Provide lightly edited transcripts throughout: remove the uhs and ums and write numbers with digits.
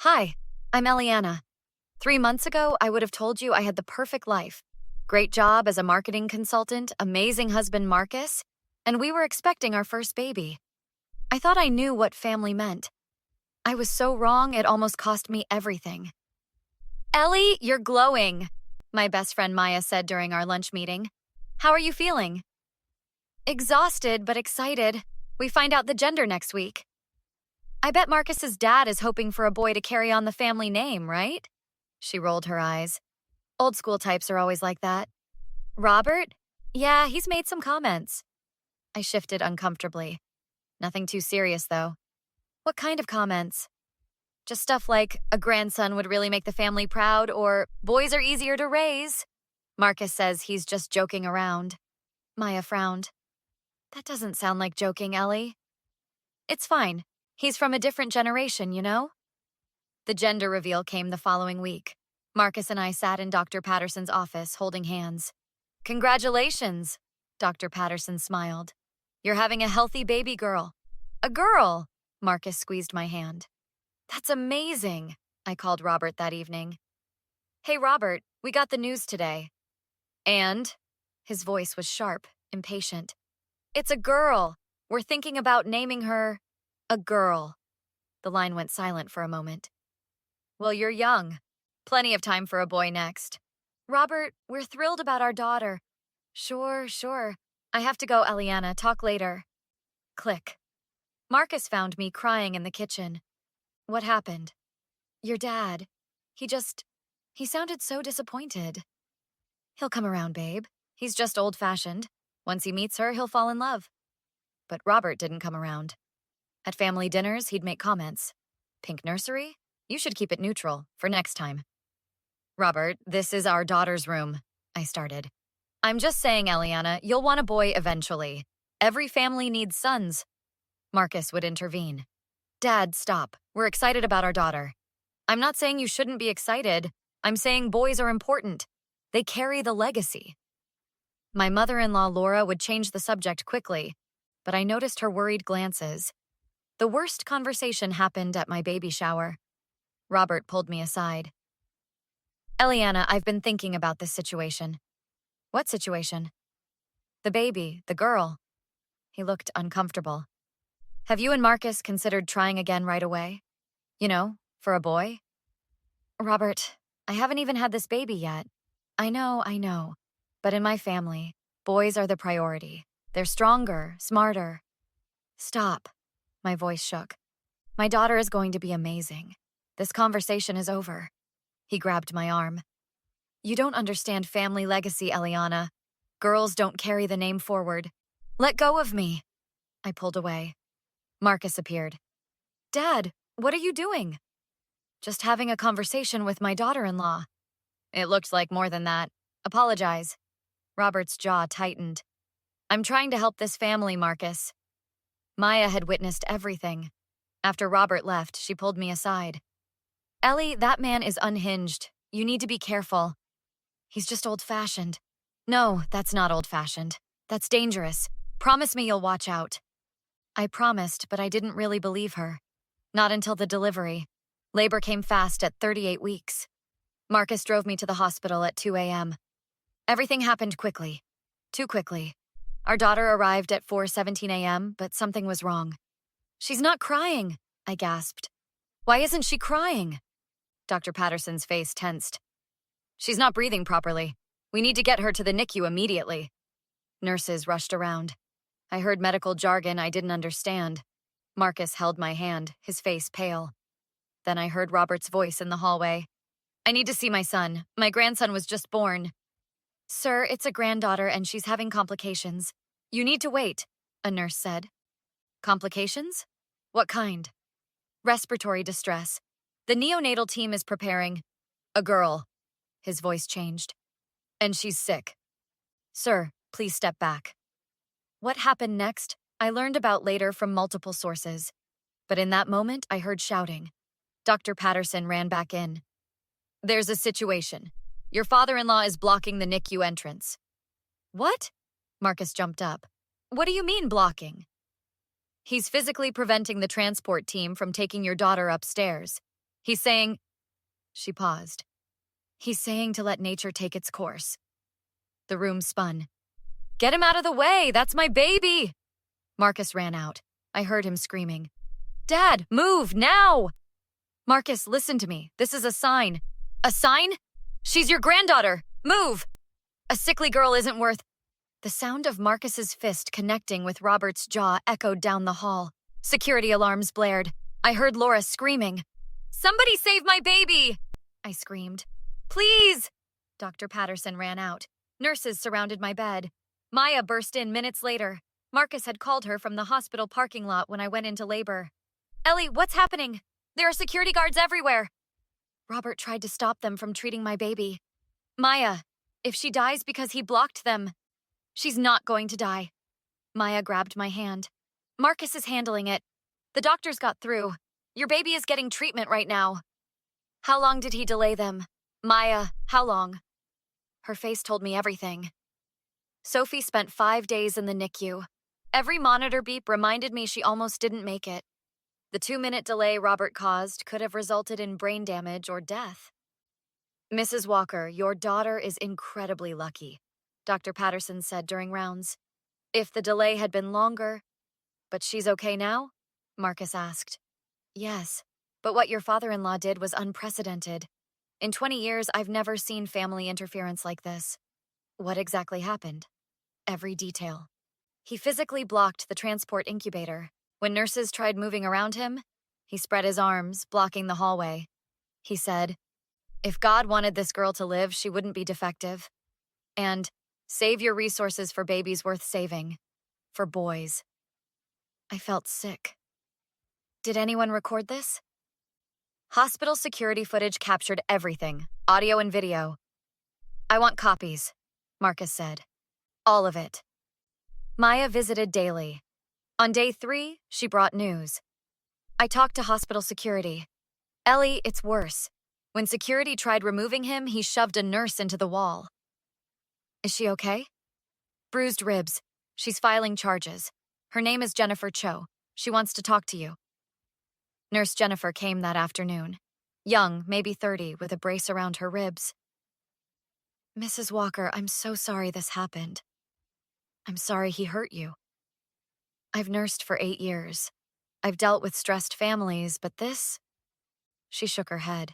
Hi, I'm Eliana. 3 months ago, I would have told you I had the perfect life. Great job as a marketing consultant, amazing husband Marcus, and we were expecting our first baby. I thought I knew what family meant. I was so wrong, it almost cost me everything. Ellie, you're glowing, my best friend Maya said during our lunch meeting. How are you feeling? Exhausted, but excited. We find out the gender next week. I bet Marcus's dad is hoping for a boy to carry on the family name, right? She rolled her eyes. Old school types are always like that. Robert? Yeah, he's made some comments. I shifted uncomfortably. Nothing too serious, though. What kind of comments? Just stuff like, a grandson would really make the family proud, or boys are easier to raise. Marcus says he's just joking around. Maya frowned. That doesn't sound like joking, Ellie. It's fine. He's from a different generation, you know? The gender reveal came the following week. Marcus and I sat in Dr. Patterson's office, holding hands. Congratulations, Dr. Patterson smiled. You're having a healthy baby girl. A girl! Marcus squeezed my hand. That's amazing, I called Robert that evening. Hey, Robert, we got the news today. And? His voice was sharp, impatient. It's a girl. We're thinking about naming her a girl. The line went silent for a moment. Well, you're young. Plenty of time for a boy next. Robert, we're thrilled about our daughter. Sure. I have to go, Eliana. Talk later. Click. Marcus found me crying in the kitchen. What happened? Your dad. He sounded so disappointed. He'll come around, babe. He's just old-fashioned. Once he meets her, he'll fall in love. But Robert didn't come around. At family dinners, he'd make comments. Pink nursery? You should keep it neutral, for next time. Robert, this is our daughter's room, I started. I'm just saying, Eliana, you'll want a boy eventually. Every family needs sons. Marcus would intervene. Dad, stop. We're excited about our daughter. I'm not saying you shouldn't be excited. I'm saying boys are important. They carry the legacy. My mother-in-law, Laura, would change the subject quickly, but I noticed her worried glances. The worst conversation happened at my baby shower. Robert pulled me aside. Eliana, I've been thinking about this situation. What situation? The baby, the girl. He looked uncomfortable. Have you and Marcus considered trying again right away? You know, for a boy? Robert, I haven't even had this baby yet. I know. But in my family, boys are the priority. They're stronger, smarter. Stop. My voice shook. My daughter is going to be amazing. This conversation is over. He grabbed my arm. You don't understand family legacy, Eliana. Girls don't carry the name forward. Let go of me. I pulled away. Marcus appeared. Dad, what are you doing? Just having a conversation with my daughter-in-law. It looked like more than that. Apologize. Robert's jaw tightened. I'm trying to help this family, Marcus. Maya had witnessed everything. After Robert left, she pulled me aside. Ellie, that man is unhinged. You need to be careful. He's just old-fashioned. No, that's not old-fashioned. That's dangerous. Promise me you'll watch out. I promised, but I didn't really believe her. Not until the delivery. Labor came fast at 38 weeks. Marcus drove me to the hospital at 2 a.m. Everything happened quickly. Too quickly. Our daughter arrived at 4:17 a.m., but something was wrong. She's not crying, I gasped. Why isn't she crying? Dr. Patterson's face tensed. She's not breathing properly. We need to get her to the NICU immediately. Nurses rushed around. I heard medical jargon I didn't understand. Marcus held my hand, his face pale. Then I heard Robert's voice in the hallway. I need to see my son. My grandson was just born. Sir, it's a granddaughter and she's having complications. You need to wait, a nurse said. Complications? What kind? Respiratory distress. The neonatal team is preparing. A girl. His voice changed. And she's sick. Sir, please step back. What happened next, I learned about later from multiple sources. But in that moment, I heard shouting. Dr. Patterson ran back in. There's a situation. Your father-in-law is blocking the NICU entrance. What? Marcus jumped up. What do you mean blocking? He's physically preventing the transport team from taking your daughter upstairs. He's saying, she paused. He's saying to let nature take its course. The room spun. Get him out of the way, that's my baby! Marcus ran out. I heard him screaming. Dad, move, now! Marcus, listen to me. This is a sign. A sign? She's your granddaughter. Move! A sickly girl isn't worth... The sound of Marcus's fist connecting with Robert's jaw echoed down the hall. Security alarms blared. I heard Laura screaming. Somebody save my baby! I screamed. Please! Dr. Patterson ran out. Nurses surrounded my bed. Maya burst in minutes later. Marcus had called her from the hospital parking lot when I went into labor. Ellie, what's happening? There are security guards everywhere. Robert tried to stop them from treating my baby. Maya, if she dies because he blocked them, she's not going to die. Maya grabbed my hand. Marcus is handling it. The doctors got through. Your baby is getting treatment right now. How long did he delay them? Maya, how long? Her face told me everything. Sophie spent 5 days in the NICU. Every monitor beep reminded me she almost didn't make it. The 2-minute delay Robert caused could have resulted in brain damage or death. Mrs. Walker, your daughter is incredibly lucky, Dr. Patterson said during rounds. If the delay had been longer... But she's okay now? Marcus asked. Yes, but what your father-in-law did was unprecedented. In 20 years, I've never seen family interference like this. What exactly happened? Every detail. He physically blocked the transport incubator. When nurses tried moving around him, he spread his arms, blocking the hallway. He said, if God wanted this girl to live, she wouldn't be defective. And save your resources for babies worth saving. For boys. I felt sick. Did anyone record this? Hospital security footage captured everything, audio and video. I want copies, Marcus said. All of it. Maya visited daily. On day 3, she brought news. I talked to hospital security. Ellie, it's worse. When security tried removing him, he shoved a nurse into the wall. Is she okay? Bruised ribs. She's filing charges. Her name is Jennifer Cho. She wants to talk to you. Nurse Jennifer came that afternoon. Young, maybe 30, with a brace around her ribs. Mrs. Walker, I'm so sorry this happened. I'm sorry he hurt you. I've nursed for 8 years. I've dealt with stressed families, but this... She shook her head.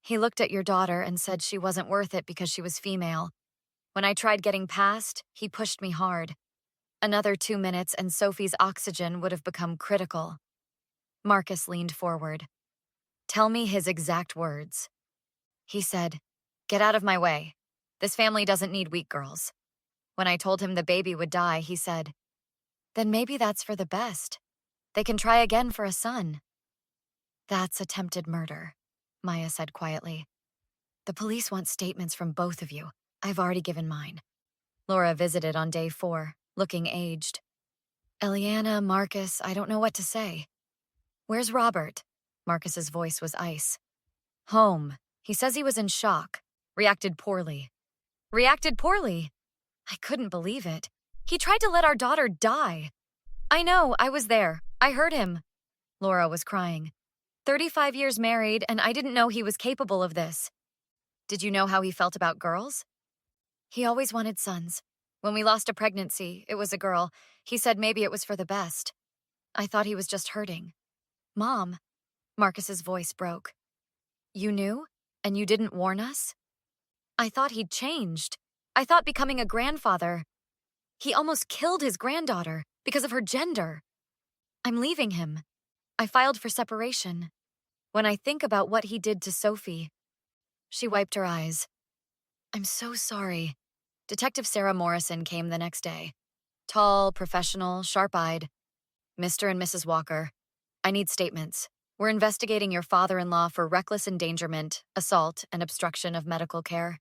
He looked at your daughter and said she wasn't worth it because she was female. When I tried getting past, he pushed me hard. Another 2 minutes and Sophie's oxygen would have become critical. Marcus leaned forward. Tell me his exact words. He said, get out of my way. This family doesn't need weak girls. When I told him the baby would die, he said, then maybe that's for the best. They can try again for a son. That's attempted murder, Maya said quietly. The police want statements from both of you. I've already given mine. Laura visited on day 4, looking aged. Eliana, Marcus, I don't know what to say. Where's Robert? Marcus's voice was ice. Home. He says he was in shock. Reacted poorly. Reacted poorly? I couldn't believe it. He tried to let our daughter die. I know, I was there. I heard him. Laura was crying. 35 years married, and I didn't know he was capable of this. Did you know how he felt about girls? He always wanted sons. When we lost a pregnancy, it was a girl. He said maybe it was for the best. I thought he was just hurting. Mom, Marcus's voice broke. You knew? And you didn't warn us? I thought he'd changed. I thought becoming a grandfather. He almost killed his granddaughter because of her gender. I'm leaving him. I filed for separation. When I think about what he did to Sophie, she wiped her eyes. I'm so sorry. Detective Sarah Morrison came the next day. Tall, professional, sharp-eyed. Mr. and Mrs. Walker, I need statements. We're investigating your father-in-law for reckless endangerment, assault, and obstruction of medical care.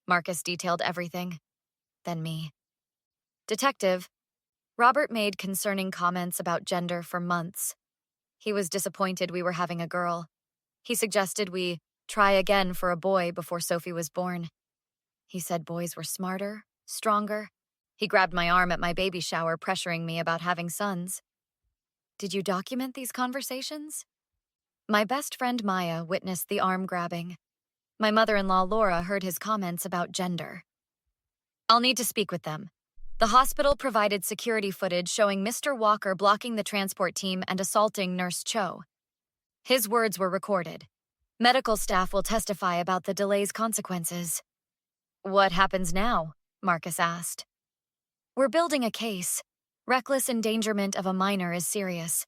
Marcus detailed everything. Then me. Detective, Robert made concerning comments about gender for months. He was disappointed we were having a girl. He suggested we try again for a boy before Sophie was born. He said boys were smarter, stronger. He grabbed my arm at my baby shower, pressuring me about having sons. Did you document these conversations? My best friend Maya witnessed the arm grabbing. My mother-in-law Laura heard his comments about gender. I'll need to speak with them. The hospital provided security footage showing Mr. Walker blocking the transport team and assaulting Nurse Cho. His words were recorded. Medical staff will testify about the delay's consequences. What happens now? Marcus asked. We're building a case. Reckless endangerment of a minor is serious.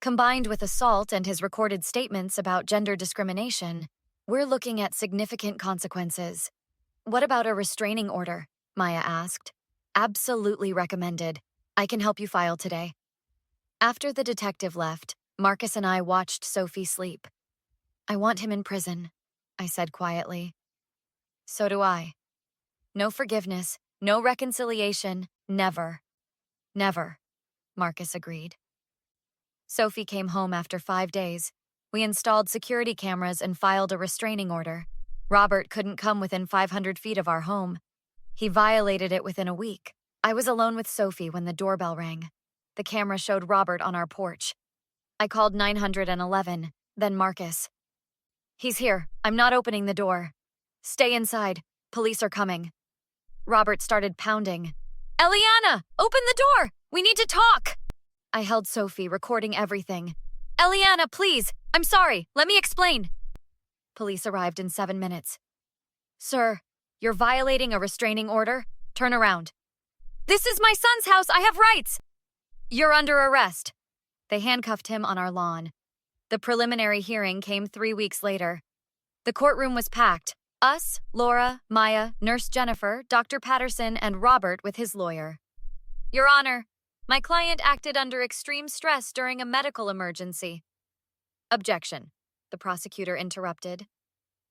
Combined with assault and his recorded statements about gender discrimination, we're looking at significant consequences. What about a restraining order? Maya asked. Absolutely recommended. I can help you file today. After the detective left, Marcus and I watched Sophie sleep. I want him in prison, I said quietly. So do I. No forgiveness, no reconciliation, never. Never, Marcus agreed. Sophie came home after 5 days. We installed security cameras and filed a restraining order. Robert couldn't come within 500 feet of our home. He violated it within a week. I was alone with Sophie when the doorbell rang. The camera showed Robert on our porch. I called 911, then Marcus. He's here. I'm not opening the door. Stay inside. Police are coming. Robert started pounding. Eliana, open the door! We need to talk! I held Sophie, recording everything. Eliana, please! I'm sorry. Let me explain. Police arrived in 7 minutes. Sir, you're violating a restraining order. Turn around. This is my son's house. I have rights. You're under arrest. They handcuffed him on our lawn. The preliminary hearing came 3 weeks later. The courtroom was packed. Us, Laura, Maya, Nurse Jennifer, Dr. Patterson, and Robert with his lawyer. Your Honor, my client acted under extreme stress during a medical emergency. Objection, the prosecutor interrupted.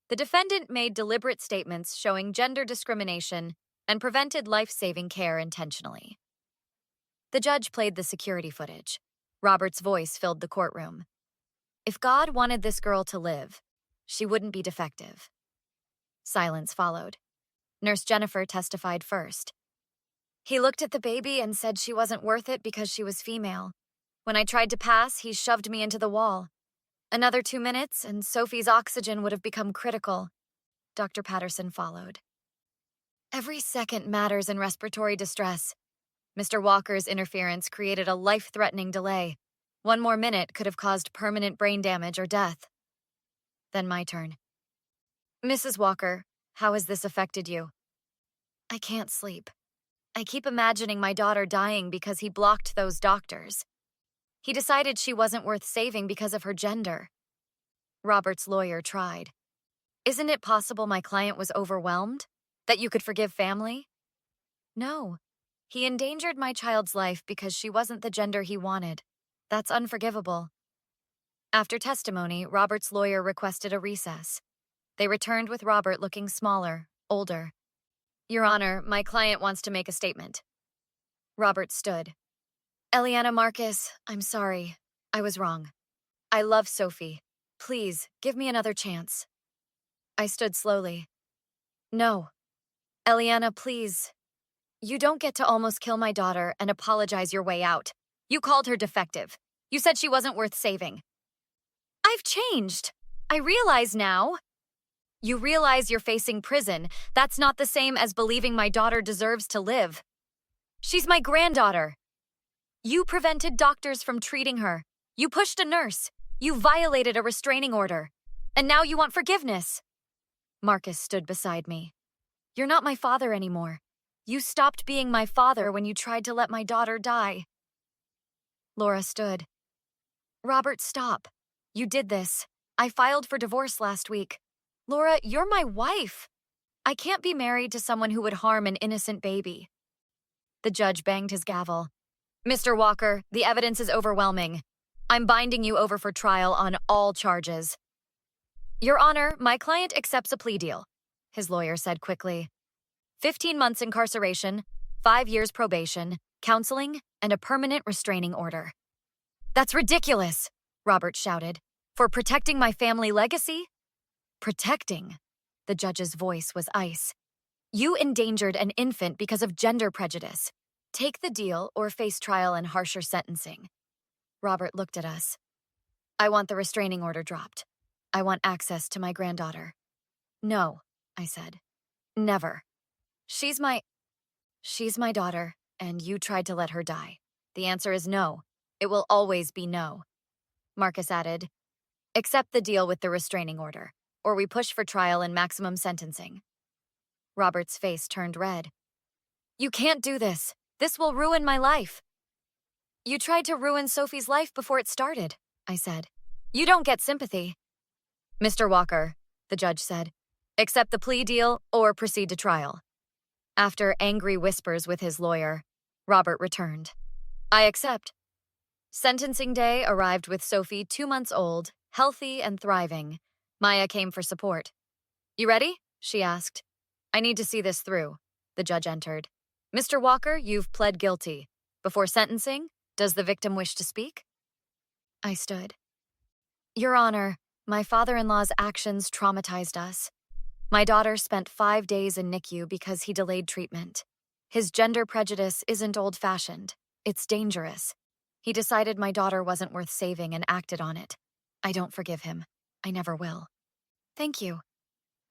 The defendant made deliberate statements showing gender discrimination and prevented life-saving care intentionally. The judge played the security footage. Robert's voice filled the courtroom. If God wanted this girl to live, she wouldn't be defective. Silence followed. Nurse Jennifer testified first. He looked at the baby and said she wasn't worth it because she was female. When I tried to pass, he shoved me into the wall. Another 2 minutes, and Sophie's oxygen would have become critical. Dr. Patterson followed. Every second matters in respiratory distress. Mr. Walker's interference created a life-threatening delay. 1 more minute could have caused permanent brain damage or death. Then my turn. Mrs. Walker, how has this affected you? I can't sleep. I keep imagining my daughter dying because he blocked those doctors. He decided she wasn't worth saving because of her gender. Robert's lawyer tried. Isn't it possible my client was overwhelmed? That you could forgive family? No. He endangered my child's life because she wasn't the gender he wanted. That's unforgivable. After testimony, Robert's lawyer requested a recess. They returned with Robert looking smaller, older. Your Honor, my client wants to make a statement. Robert stood. Eliana Marcus, I'm sorry. I was wrong. I love Sophie. Please, give me another chance. I stood slowly. No. Eliana, please. You don't get to almost kill my daughter and apologize your way out. You called her defective. You said she wasn't worth saving. I've changed. I realize now. You realize you're facing prison. That's not the same as believing my daughter deserves to live. She's my granddaughter. You prevented doctors from treating her. You pushed a nurse. You violated a restraining order. And now you want forgiveness. Marcus stood beside me. You're not my father anymore. You stopped being my father when you tried to let my daughter die. Laura stood. Robert, stop. You did this. I filed for divorce last week. Laura, you're my wife. I can't be married to someone who would harm an innocent baby. The judge banged his gavel. Mr. Walker, the evidence is overwhelming. I'm binding you over for trial on all charges. Your Honor, my client accepts a plea deal, his lawyer said quickly. 15 months incarceration, 5 years probation, counseling, and a permanent restraining order. That's ridiculous, Robert shouted. For protecting my family legacy? Protecting? The judge's voice was ice. You endangered an infant because of gender prejudice. Take the deal or face trial and harsher sentencing. Robert looked at us. I want the restraining order dropped. I want access to my granddaughter. No, I said. Never. She's my daughter, and you tried to let her die. The answer is no. It will always be no. Marcus added, accept the deal with the restraining order, or we push for trial and maximum sentencing. Robert's face turned red. You can't do this. This will ruin my life. You tried to ruin Sophie's life before it started, I said. You don't get sympathy. Mr. Walker, the judge said, accept the plea deal or proceed to trial. After angry whispers with his lawyer, Robert returned. I accept. Sentencing day arrived with Sophie 2 months old, healthy and thriving. Maya came for support. You ready? She asked. I need to see this through. The judge entered. Mr. Walker, you've pled guilty. Before sentencing, does the victim wish to speak? I stood. Your Honor, my father-in-law's actions traumatized us. My daughter spent 5 days in NICU because he delayed treatment. His gender prejudice isn't old-fashioned. It's dangerous. He decided my daughter wasn't worth saving and acted on it. I don't forgive him. I never will. Thank you.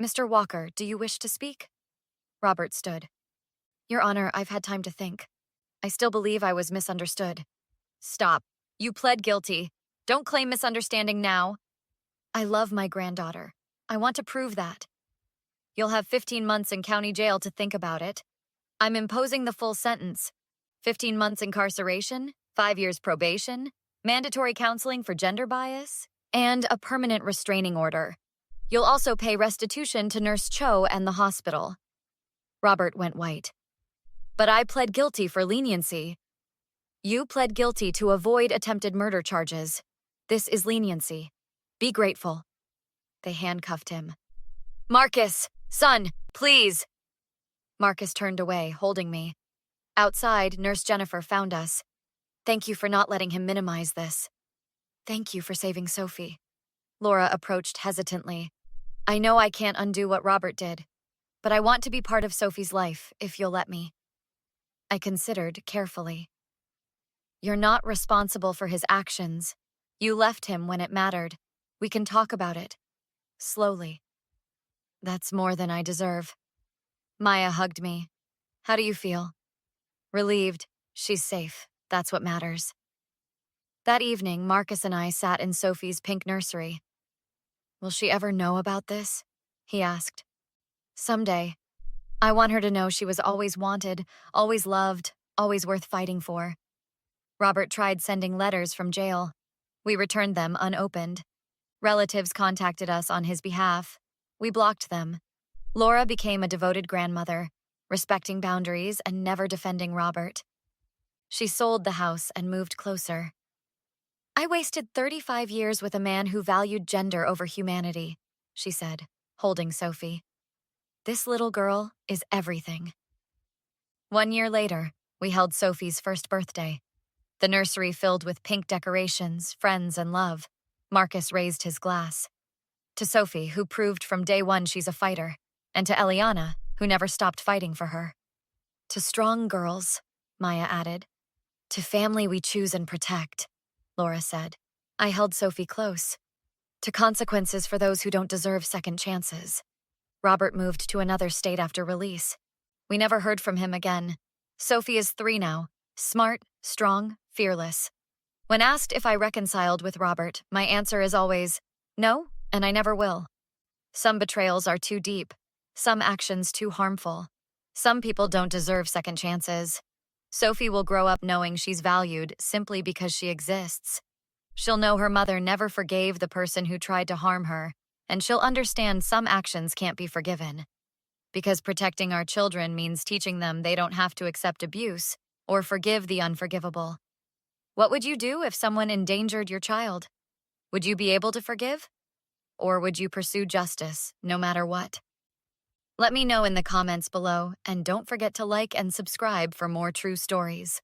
Mr. Walker, do you wish to speak? Robert stood. Your Honor, I've had time to think. I still believe I was misunderstood. Stop. You pled guilty. Don't claim misunderstanding now. I love my granddaughter. I want to prove that. You'll have 15 months in county jail to think about it. I'm imposing the full sentence. 15 months incarceration, 5 years probation, mandatory counseling for gender bias, and a permanent restraining order. You'll also pay restitution to Nurse Cho and the hospital. Robert went white. But I pled guilty for leniency. You pled guilty to avoid attempted murder charges. This is leniency. Be grateful. They handcuffed him. Marcus, son, please. Marcus turned away, holding me. Outside, Nurse Jennifer found us. Thank you for not letting him minimize this. Thank you for saving Sophie. Laura approached hesitantly. I know I can't undo what Robert did, but I want to be part of Sophie's life, if you'll let me. I considered carefully. You're not responsible for his actions. You left him when it mattered. We can talk about it. Slowly. That's more than I deserve. Maya hugged me. How do you feel? Relieved. She's safe. That's what matters. That evening, Marcus and I sat in Sophie's pink nursery. Will she ever know about this? He asked. Someday. I want her to know she was always wanted, always loved, always worth fighting for. Robert tried sending letters from jail. We returned them unopened. Relatives contacted us on his behalf. We blocked them. Laura became a devoted grandmother, respecting boundaries and never defending Robert. She sold the house and moved closer. I wasted 35 years with a man who valued gender over humanity, she said, holding Sophie. This little girl is everything. 1 year later, we held Sophie's first birthday. The nursery filled with pink decorations, friends, and love. Marcus raised his glass. To Sophie, who proved from day one she's a fighter, and to Eliana, who never stopped fighting for her. To strong girls, Maya added. To family we choose and protect, Laura said. I held Sophie close. To consequences for those who don't deserve second chances. Robert moved to another state after release. We never heard from him again. Sophie is 3 now, smart, strong, fearless. When asked if I reconciled with Robert, my answer is always, no, and I never will. Some betrayals are too deep, some actions too harmful. Some people don't deserve second chances. Sophie will grow up knowing she's valued simply because she exists. She'll know her mother never forgave the person who tried to harm her, and she'll understand some actions can't be forgiven. Because protecting our children means teaching them they don't have to accept abuse or forgive the unforgivable. What would you do if someone endangered your child? Would you be able to forgive? Or would you pursue justice, no matter what? Let me know in the comments below, and don't forget to like and subscribe for more true stories.